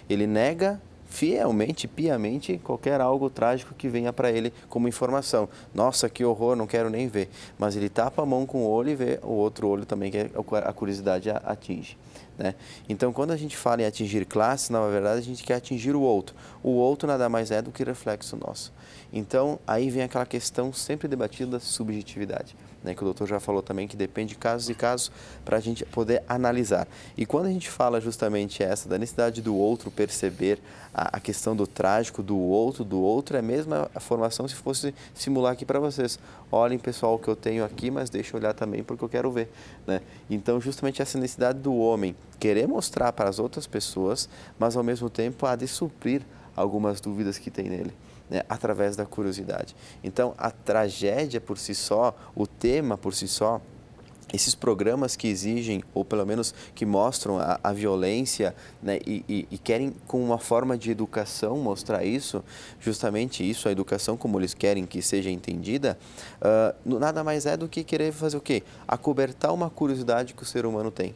Ele nega fielmente, piamente, qualquer algo trágico que venha para ele como informação. Nossa, que horror, não quero nem ver. Mas ele tapa a mão com o olho e vê o outro olho também, que a curiosidade atinge, né? Então, quando a gente fala em atingir classes, na verdade, a gente quer atingir o outro. O outro nada mais é do que reflexo nosso. Então, aí vem aquela questão sempre debatida da subjetividade, né, que o doutor já falou também, que depende de casos e casos para a gente poder analisar. E quando a gente fala justamente da necessidade do outro perceber a questão do trágico, do outro, é a mesma formação se fosse simular aqui para vocês. Olhem, pessoal, o que eu tenho aqui, mas deixa eu olhar também porque eu quero ver, né? Então, justamente essa necessidade do homem querer mostrar para as outras pessoas, mas ao mesmo tempo há de suprir algumas dúvidas que tem nele, né, através da curiosidade. Então, a tragédia por si só, o tema por si só, esses programas que exigem, ou pelo menos que mostram a violência, né, e querem, com uma forma de educação, mostrar isso, justamente isso, a educação como eles querem que seja entendida, nada mais é do que querer fazer o quê? Acobertar uma curiosidade que o ser humano tem,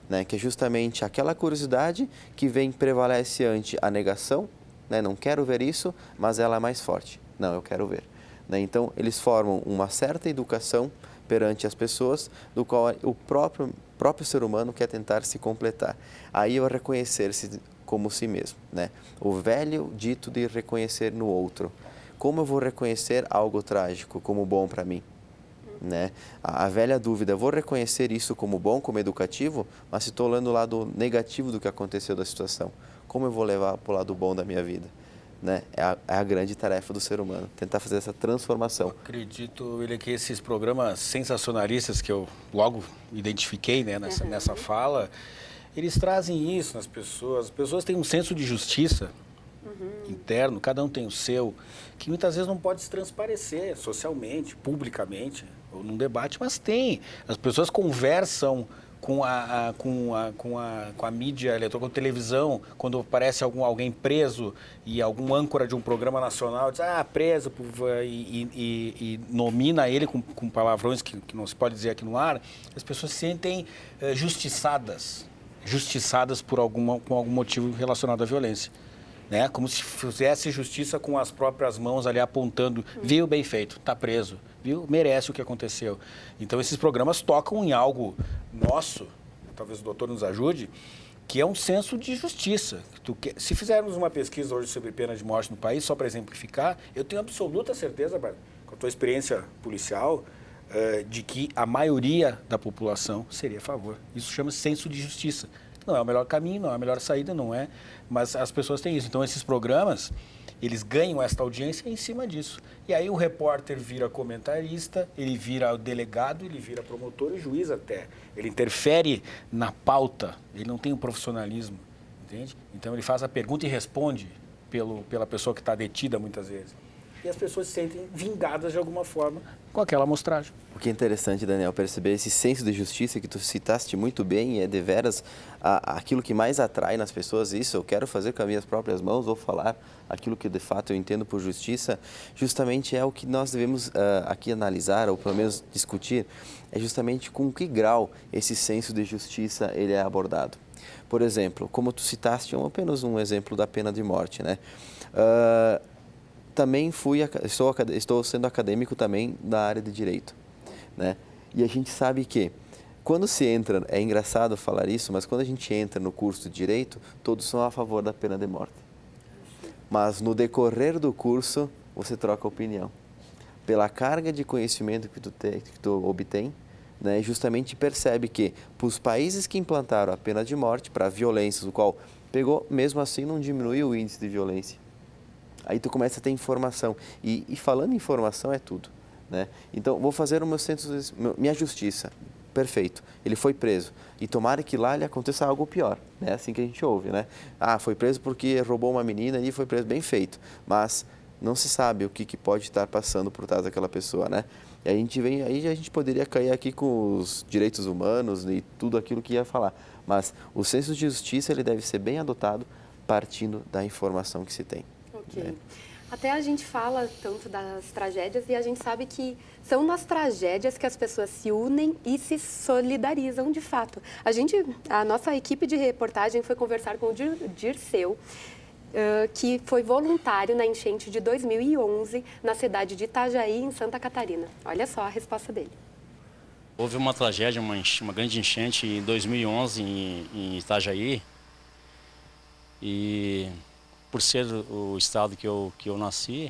né, que é justamente aquela curiosidade que prevalece ante a negação, né, não quero ver isso, mas ela é mais forte. Não, eu quero ver, né? Então, eles formam uma certa educação perante as pessoas, do qual o próprio ser humano quer tentar se completar. Aí eu reconhecer-se como si mesmo, né? O velho dito de reconhecer no outro. Como eu vou reconhecer algo trágico como bom para mim, né? A velha dúvida, vou reconhecer isso como bom, como educativo, mas se estou olhando o lado negativo do que aconteceu da situação, como eu vou levar para o lado bom da minha vida, né? É a grande tarefa do ser humano, tentar fazer essa transformação. Eu acredito, que esses programas sensacionalistas que eu logo identifiquei, né, nessa fala, eles trazem isso nas pessoas. As pessoas têm um senso de justiça interno, cada um tem o seu, que muitas vezes não pode se transparecer socialmente, publicamente, ou num debate, mas tem. As pessoas conversam com a mídia eletrônica, com a televisão, quando aparece alguém preso e algum âncora de um programa nacional diz, preso, e nomina ele com palavrões que não se pode dizer aqui no ar, as pessoas se sentem justiçadas por com algum motivo relacionado à violência. Né? Como se fizesse justiça com as próprias mãos ali apontando, viu, bem feito, está preso, viu, merece o que aconteceu. Então esses programas tocam em algo nosso, talvez o doutor nos ajude, que é um senso de justiça. Se fizermos uma pesquisa hoje sobre pena de morte no país, só para exemplificar, eu tenho absoluta certeza, com a tua experiência policial, de que a maioria da população seria a favor. Isso chama-se senso de justiça. Não é o melhor caminho, não é a melhor saída, não é, mas as pessoas têm isso. Então esses programas, eles ganham esta audiência em cima disso. E aí o repórter vira comentarista, ele vira delegado, ele vira promotor e juiz até. Ele interfere na pauta, ele não tem um profissionalismo, entende? Então ele faz a pergunta e responde pela pessoa que está detida muitas vezes. E as pessoas se sentem vingadas de alguma forma com aquela amostragem. O que é interessante, Daniel, perceber esse senso de justiça que tu citaste muito bem, e é deveras aquilo que mais atrai nas pessoas, isso eu quero fazer com as minhas próprias mãos, vou falar aquilo que de fato eu entendo por justiça, justamente é o que nós devemos aqui analisar, ou pelo menos discutir, é justamente com que grau esse senso de justiça ele é abordado. Por exemplo, como tu citaste, apenas um exemplo da pena de morte, né? Também estou sendo acadêmico também na área de direito, né? E a gente sabe que quando se entra, é engraçado falar isso, mas quando a gente entra no curso de direito, todos são a favor da pena de morte. Mas no decorrer do curso, você troca opinião. Pela carga de conhecimento que tu obtém, né, justamente percebe que para os países que implantaram a pena de morte, para violências, o qual pegou, mesmo assim não diminuiu o índice de violência. Aí tu começa a ter informação. E falando em informação é tudo, né? Então, vou fazer o meu minha justiça. Perfeito. Ele foi preso. E tomara que lá lhe aconteça algo pior. É assim que a gente ouve, né? Foi preso porque roubou uma menina e foi preso. Bem feito. Mas não se sabe o que pode estar passando por trás daquela pessoa, né? E aí a gente poderia cair aqui com os direitos humanos e tudo aquilo que ia falar. Mas o senso de justiça ele deve ser bem adotado partindo da informação que se tem. Ok. Até a gente fala tanto das tragédias e a gente sabe que são nas tragédias que as pessoas se unem e se solidarizam de fato. A nossa equipe de reportagem foi conversar com o Dirceu, que foi voluntário na enchente de 2011 na cidade de Itajaí, em Santa Catarina. Olha só a resposta dele. Houve uma tragédia, uma grande enchente em 2011 em Itajaí. E por ser o estado que eu nasci,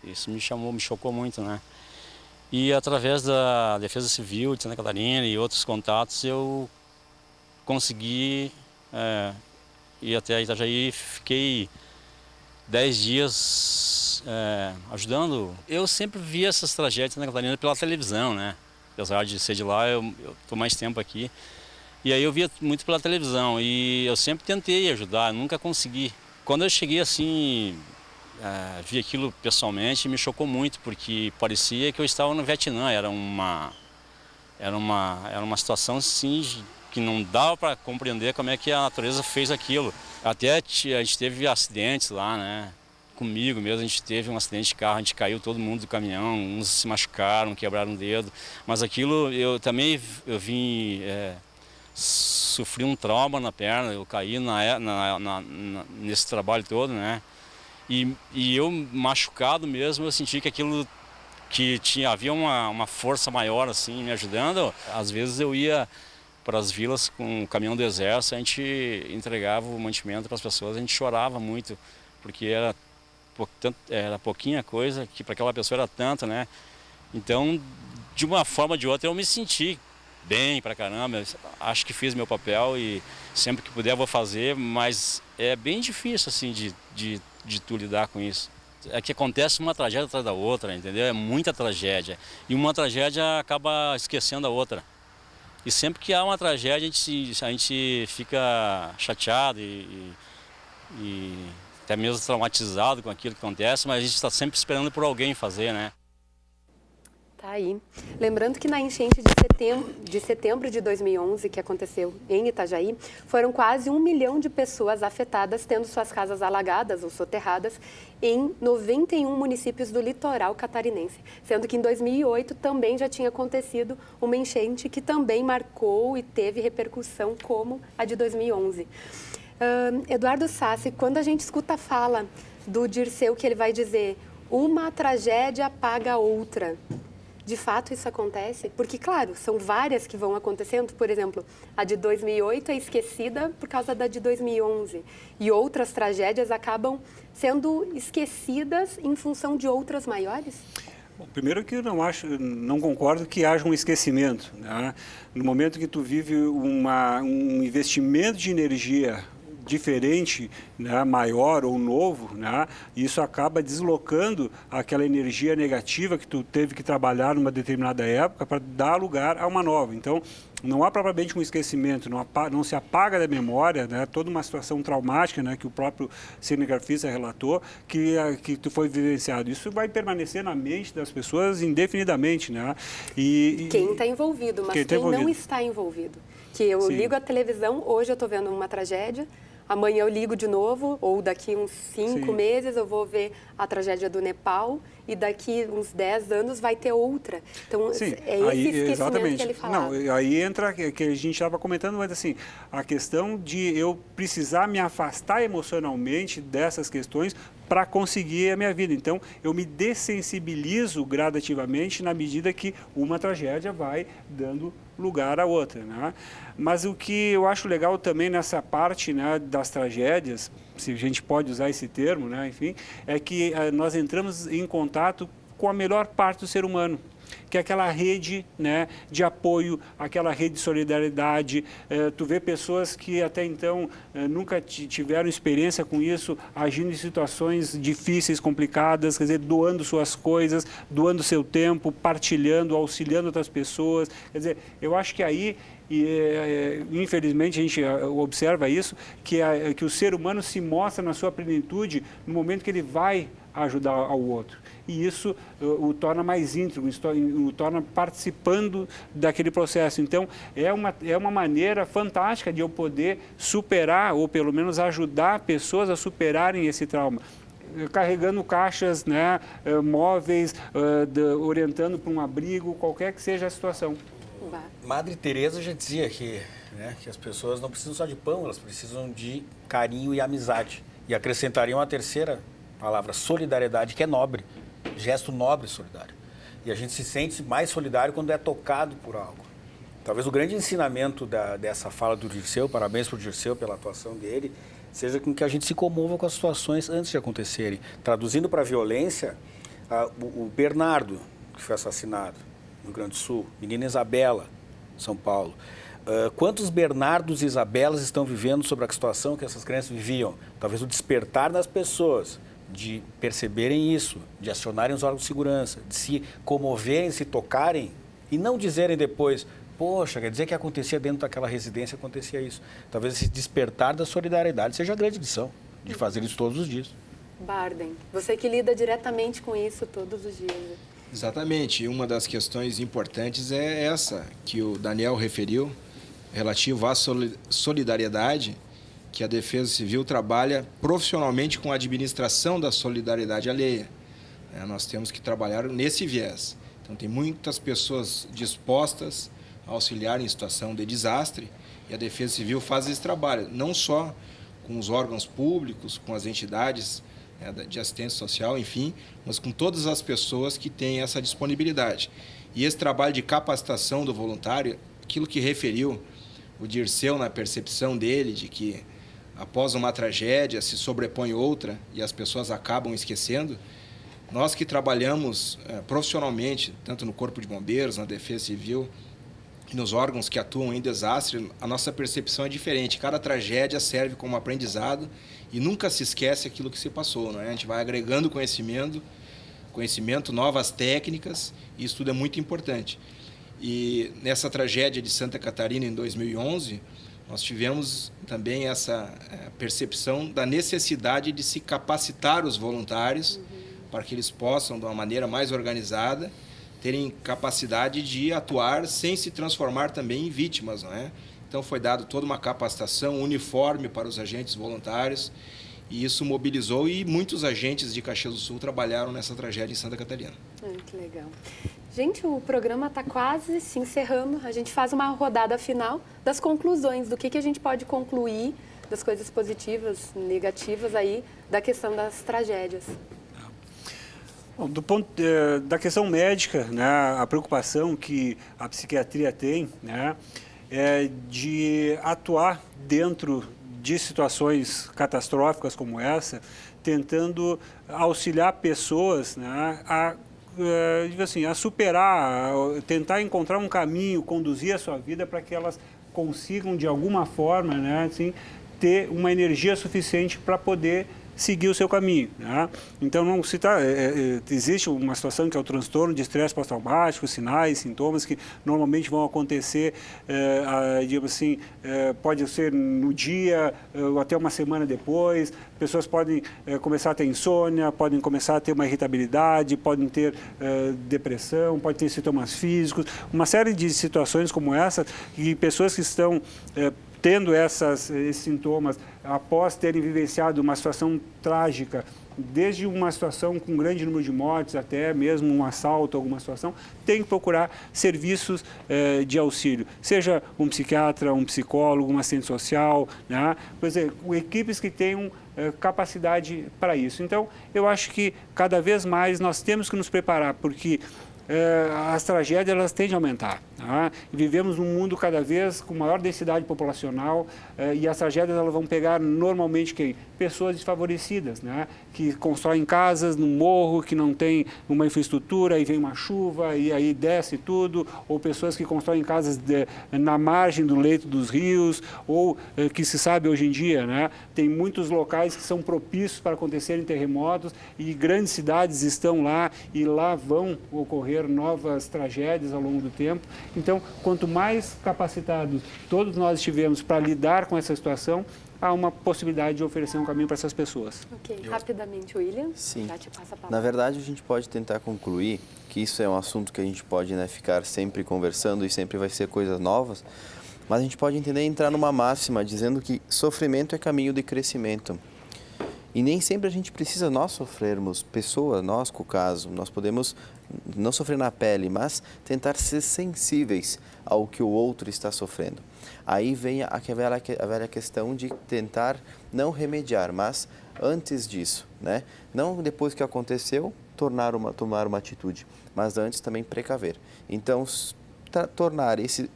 isso me chocou muito, né? E através da Defesa Civil de Santa Catarina e outros contatos, eu consegui ir até Itajaí. Fiquei 10 dias ajudando. Eu sempre vi essas tragédias de Santa Catarina pela televisão, né? Apesar de ser de lá, eu estou mais tempo aqui. E aí eu via muito pela televisão e eu sempre tentei ajudar, nunca consegui. Quando eu cheguei assim, vi aquilo pessoalmente, me chocou muito, porque parecia que eu estava no Vietnã. Era uma situação assim, que não dava para compreender como é que a natureza fez aquilo. Até a gente teve acidentes lá, né? Comigo mesmo, a gente teve um acidente de carro, a gente caiu todo mundo do caminhão, uns se machucaram, quebraram o dedo. Mas aquilo, eu sofri um trauma na perna, eu caí nesse trabalho todo, né? E eu, machucado mesmo, eu senti que aquilo havia uma força maior, assim, me ajudando. Às vezes eu ia para as vilas com o caminhão do exército, a gente entregava o mantimento para as pessoas, a gente chorava muito, porque era pouquinha coisa, que para aquela pessoa era tanto, né? Então, de uma forma ou de outra, eu me senti bem pra caramba, acho que fiz meu papel e sempre que puder vou fazer, mas é bem difícil assim de tu lidar com isso. É que acontece uma tragédia atrás da outra, entendeu? É muita tragédia e uma tragédia acaba esquecendo a outra. E sempre que há uma tragédia, a gente fica chateado e até mesmo traumatizado com aquilo que acontece, mas a gente está sempre esperando por alguém fazer, né? Tá aí. Lembrando que na enchente de setembro de 2011, que aconteceu em Itajaí, foram quase 1 milhão de pessoas afetadas, tendo suas casas alagadas ou soterradas em 91 municípios do litoral catarinense. Sendo que em 2008 também já tinha acontecido uma enchente que também marcou e teve repercussão como a de 2011. Eduardo Sassi, quando a gente escuta a fala do Dirceu, que ele vai dizer uma tragédia apaga a outra, de fato isso acontece? Porque, claro, são várias que vão acontecendo. Por exemplo, a de 2008 é esquecida por causa da de 2011. E outras tragédias acabam sendo esquecidas em função de outras maiores? Bom, primeiro que eu não concordo que haja um esquecimento, né? No momento que tu vive um investimento de energia diferente, né, maior ou novo, né, isso acaba deslocando aquela energia negativa que tu teve que trabalhar numa determinada época para dar lugar a uma nova. Então, não há propriamente um esquecimento, não se apaga da memória, né, toda uma situação traumática, né, que o próprio cinegrafista relatou, que tu foi vivenciado. Isso vai permanecer na mente das pessoas indefinidamente, né? Quem está envolvido, mas quem não está envolvido. Que eu ligo a televisão, hoje eu estou vendo uma tragédia, amanhã eu ligo de novo, ou daqui uns 5 meses eu vou ver a tragédia do Nepal e daqui uns 10 anos vai ter outra. Então, é esse esquecimento exatamente. Que ele falava. Não, aí entra que a gente estava comentando, mas assim, a questão de eu precisar me afastar emocionalmente dessas questões para conseguir a minha vida. Então, eu me dessensibilizo gradativamente na medida que uma tragédia vai dando lugar à outra, né? Mas o que eu acho legal também nessa parte, né, das tragédias, se a gente pode usar esse termo, né, enfim, é que nós entramos em contato com a melhor parte do ser humano, que é aquela rede, né, de apoio, aquela rede de solidariedade. Tu vê pessoas que até então nunca tiveram experiência com isso, agindo em situações difíceis, complicadas, quer dizer, doando suas coisas, doando seu tempo, partilhando, auxiliando outras pessoas. Quer dizer, eu acho que aí, infelizmente a gente observa isso, que o ser humano se mostra na sua plenitude no momento que ele vai ajudar ao outro. E isso o torna mais íntimo, o torna participando daquele processo. Então, é uma maneira fantástica de eu poder superar, ou pelo menos ajudar pessoas a superarem esse trauma. Carregando caixas, né, móveis, orientando para um abrigo, qualquer que seja a situação. Madre Teresa já dizia que as pessoas não precisam só de pão, elas precisam de carinho e amizade. E acrescentaria uma terceira palavra, solidariedade, que é nobre. Gesto nobre e solidário. E a gente se sente mais solidário quando é tocado por algo. Talvez o grande ensinamento dessa fala do Dirceu, parabéns para o Dirceu pela atuação dele, seja com que a gente se comova com as situações antes de acontecerem. Traduzindo para a violência, o Bernardo, que foi assassinado no Rio Grande do Sul, menina Isabela, São Paulo. Quantos Bernardos e Isabelas estão vivendo sobre a situação que essas crianças viviam? Talvez o despertar das pessoas de perceberem isso, de acionarem os órgãos de segurança, de se comoverem, se tocarem e não dizerem depois, poxa, quer dizer que acontecia dentro daquela residência, acontecia isso. Talvez esse despertar da solidariedade seja a grande lição de fazer isso todos os dias. Barden, você que lida diretamente com isso todos os dias. Exatamente. E uma das questões importantes é essa que o Daniel referiu, relativo à solidariedade, que a Defesa Civil trabalha profissionalmente com a administração da solidariedade alheia. Nós temos que trabalhar nesse viés. Então, tem muitas pessoas dispostas a auxiliar em situação de desastre e a Defesa Civil faz esse trabalho, não só com os órgãos públicos, com as entidades de assistência social, enfim, mas com todas as pessoas que têm essa disponibilidade. E esse trabalho de capacitação do voluntário, aquilo que referiu o Dirceu na percepção dele de que após uma tragédia se sobrepõe outra e as pessoas acabam esquecendo, nós que trabalhamos profissionalmente, tanto no Corpo de Bombeiros, na Defesa Civil e nos órgãos que atuam em desastre, a nossa percepção é diferente. Cada tragédia serve como aprendizado e nunca se esquece aquilo que se passou, não é? A gente vai agregando conhecimento, novas técnicas, e isso tudo é muito importante. E nessa tragédia de Santa Catarina, em 2011, nós tivemos também essa percepção da necessidade de se capacitar os voluntários para que eles possam, de uma maneira mais organizada, terem capacidade de atuar sem se transformar também em vítimas, não é? Então foi dado toda uma capacitação uniforme para os agentes voluntários e isso mobilizou e muitos agentes de Caxias do Sul trabalharam nessa tragédia em Santa Catarina. Que legal. Gente, o programa está quase se encerrando. A gente faz uma rodada final das conclusões, do que a gente pode concluir, das coisas positivas, negativas aí, da questão das tragédias. Bom, do ponto da questão médica, né, a preocupação que a psiquiatria tem, né, é de atuar dentro de situações catastróficas como essa, tentando auxiliar pessoas, né, a superar, a tentar encontrar um caminho, conduzir a sua vida para que elas consigam, de alguma forma, né, assim, ter uma energia suficiente para poder seguir o seu caminho, né? Então, não se existe uma situação que é o transtorno de estresse pós-traumático, sinais, sintomas que normalmente vão acontecer, digamos assim, pode ser no dia ou até uma semana depois. Pessoas podem começar a ter insônia, podem começar a ter uma irritabilidade, podem ter depressão, podem ter sintomas físicos, uma série de situações como essa, e pessoas que estão tendo esses sintomas após terem vivenciado uma situação trágica, desde uma situação com um grande número de mortes até mesmo um assalto, alguma situação, tem que procurar serviços de auxílio, seja um psiquiatra, um psicólogo, um assistente social, né? Por exemplo, equipes que tenham capacidade para isso. Então, eu acho que cada vez mais nós temos que nos preparar, porque as tragédias elas tendem a aumentar. Tá? Vivemos num mundo cada vez com maior densidade populacional e as tragédias elas vão pegar normalmente quem? Pessoas desfavorecidas, né? Que constroem casas no morro, que não tem uma infraestrutura, e vem uma chuva e aí desce tudo, ou pessoas que constroem casas na margem do leito dos rios, ou que se sabe hoje em dia, né? Tem muitos locais que são propícios para acontecerem terremotos e grandes cidades estão lá e lá vão ocorrer novas tragédias ao longo do tempo. Então, quanto mais capacitados todos nós estivermos para lidar com essa situação, há uma possibilidade de oferecer um caminho para essas pessoas. Ok, rapidamente, William. Sim. Já te passo a palavra. Na verdade, a gente pode tentar concluir que isso é um assunto que a gente pode, né, ficar sempre conversando e sempre vai ser coisas novas, mas a gente pode entender e entrar numa máxima dizendo que sofrimento é caminho de crescimento. E nem sempre a gente precisa nós sofrermos, pessoa, nós com o caso, nós podemos não sofrer na pele, mas tentar ser sensíveis ao que o outro está sofrendo. Aí vem a velha questão de tentar não remediar, mas antes disso, né? Não depois que aconteceu, tomar uma atitude, mas antes também precaver. Então, tornar esse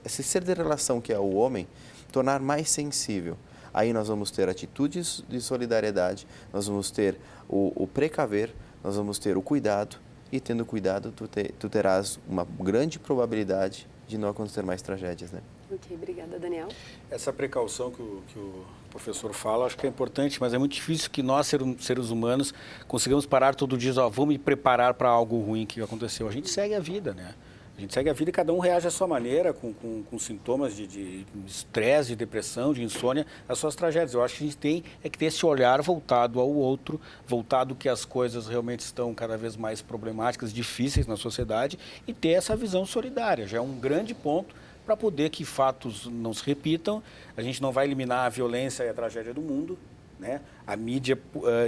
ser de relação que é o homem, tornar mais sensível. Aí nós vamos ter atitudes de solidariedade, nós vamos ter o precaver, nós vamos ter o cuidado, e tendo cuidado, tu terás uma grande probabilidade de não acontecer mais tragédias, né? Ok, obrigada, Daniel. Essa precaução que o professor fala, acho que é importante, mas é muito difícil que nós, seres humanos, consigamos parar todo dia, vamos me preparar para algo ruim que aconteceu. A gente segue a vida, né? A gente segue a vida e cada um reage à sua maneira, com sintomas de estresse, de depressão, de insônia, às suas tragédias. Eu acho que a gente tem que ter esse olhar voltado ao outro, voltado que as coisas realmente estão cada vez mais problemáticas, difíceis na sociedade, e ter essa visão solidária. Já é um grande ponto para poder que fatos não se repitam. A gente não vai eliminar a violência e a tragédia do mundo, né? A mídia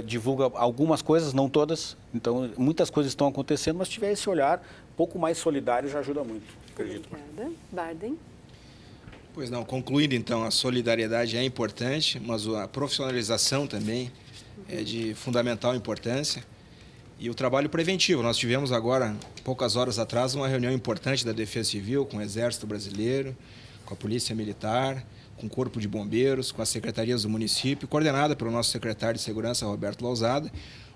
divulga algumas coisas, não todas, então muitas coisas estão acontecendo, mas se tiver esse olhar um pouco mais solidário já ajuda muito, acredito. Obrigada. Barden? Pois não, concluindo então, a solidariedade é importante, mas a profissionalização também é de fundamental importância. E o trabalho preventivo, nós tivemos agora, poucas horas atrás, uma reunião importante da Defesa Civil com o Exército Brasileiro, com a Polícia Militar, com o Corpo de Bombeiros, com as secretarias do município, coordenada pelo nosso secretário de Segurança, Roberto Lousada,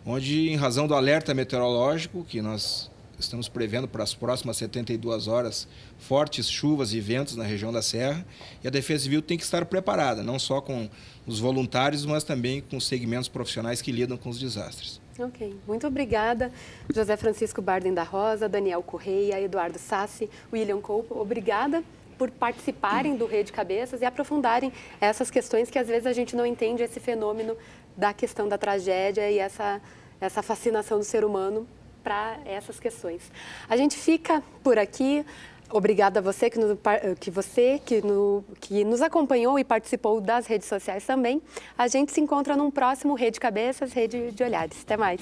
onde, em razão do alerta meteorológico, que nós estamos prevendo para as próximas 72 horas, fortes chuvas e ventos na região da Serra, e a Defesa Civil tem que estar preparada, não só com os voluntários, mas também com os segmentos profissionais que lidam com os desastres. Ok, muito obrigada, José Francisco Bardem da Rosa, Daniel Correia, Eduardo Sassi, William Cope, obrigada por participarem do Rede Cabeças e aprofundarem essas questões que às vezes a gente não entende, esse fenômeno da questão da tragédia e essa fascinação do ser humano para essas questões. A gente fica por aqui. Obrigada a você que nos acompanhou e participou das redes sociais também. A gente se encontra num próximo Rede Cabeças, Rede de Olhares. Até mais.